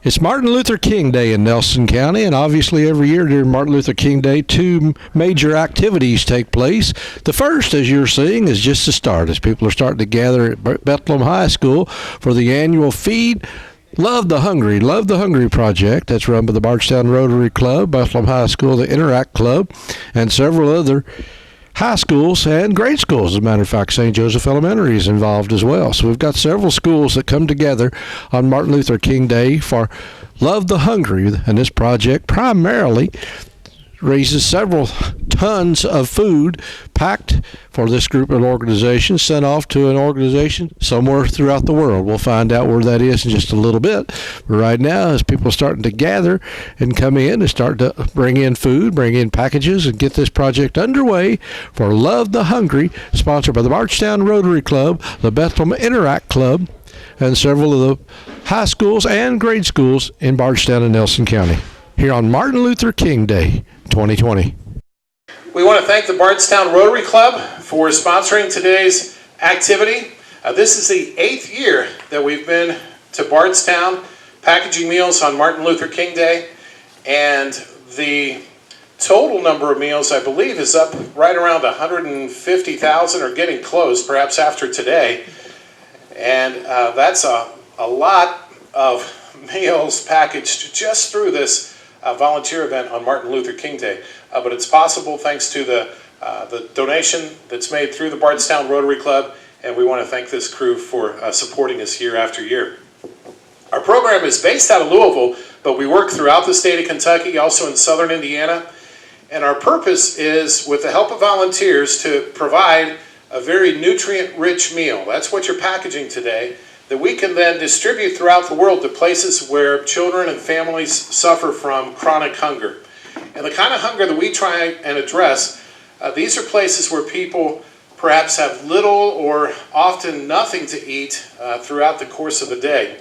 It's Martin Luther King Day in Nelson County, and obviously every year during Martin Luther King Day, two major activities take place. The first, as you're seeing, is just the start, as people are starting to gather at Bethlehem High School for the annual Feed Love the Hungry project that's run by the Bardstown Rotary Club, Bethlehem High School, the Interact Club, and several other high schools and grade schools. As a matter of fact, St. Joseph Elementary is involved as well. So we've got several schools that come together on Martin Luther King Day for Love the Hungry, and this project primarily raises several tons of food packed for this group of organizations, sent off to an organization somewhere throughout the world. We'll find out where that is in just a little bit. But right now, as people are starting to gather and come in and start to bring in food, bring in packages, and get this project underway for Love the Hungry, sponsored by the Bardstown Rotary Club, the Bethlehem Interact Club, and several of the high schools and grade schools in Bardstown and Nelson County, here on Martin Luther King Day 2020. We want to thank the Bardstown Rotary Club for sponsoring today's activity. This is the 8th year that we've been to Bardstown packaging meals on Martin Luther King Day, and the total number of meals, I believe, is up right around 150,000 or getting close, perhaps after today. And that's a lot of meals packaged just through this volunteer event on Martin Luther King Day. But it's possible thanks to the donation that's made through the Bardstown Rotary Club, and we want to thank this crew for supporting us year after year. Our program is based out of Louisville, but we work throughout the state of Kentucky, also in southern Indiana, and our purpose is, with the help of volunteers, to provide a very nutrient-rich meal. That's what you're packaging today, that we can then distribute throughout the world to places where children and families suffer from chronic hunger. And the kind of hunger that we try and address, these are places where people perhaps have little or often nothing to eat throughout the course of the day.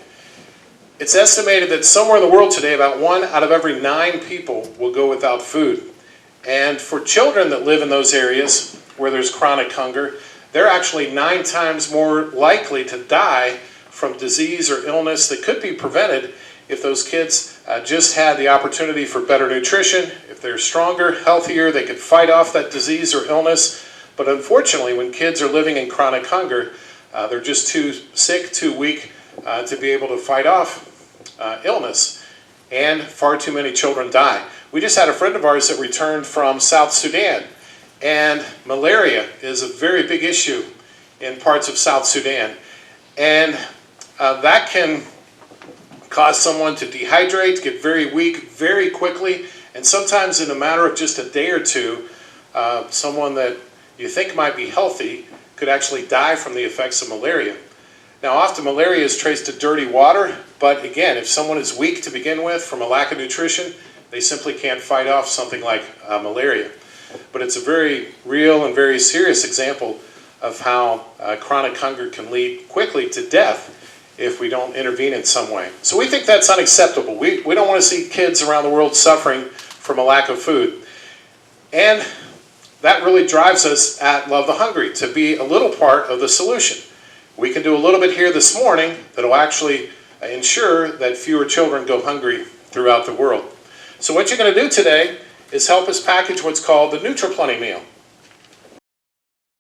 It's estimated that somewhere in the world today, about 1 out of every 9 people will go without food. And for children that live in those areas where there's chronic hunger, they're actually 9 times more likely to die from disease or illness that could be prevented if those kids just had the opportunity for better nutrition. If they're stronger, healthier, they could fight off that disease or illness. But unfortunately, when kids are living in chronic hunger, they're just too sick, too weak to be able to fight off illness. And far too many children die. We just had a friend of ours that returned from South Sudan, and malaria is a very big issue in parts of South Sudan. And that can cause someone to dehydrate, get very weak very quickly, and sometimes in a matter of just a day or two, someone that you think might be healthy could actually die from the effects of malaria. Now, often malaria is traced to dirty water, but again, if someone is weak to begin with from a lack of nutrition, they simply can't fight off something like malaria. But it's a very real and very serious example of how chronic hunger can lead quickly to death if we don't intervene in some way. So we think that's unacceptable. We don't want to see kids around the world suffering from a lack of food. And that really drives us at Love the Hungry to be a little part of the solution. We can do a little bit here this morning that will actually ensure that fewer children go hungry throughout the world. So what you're going to do today is help us package what's called the Nutri-Plenty meal.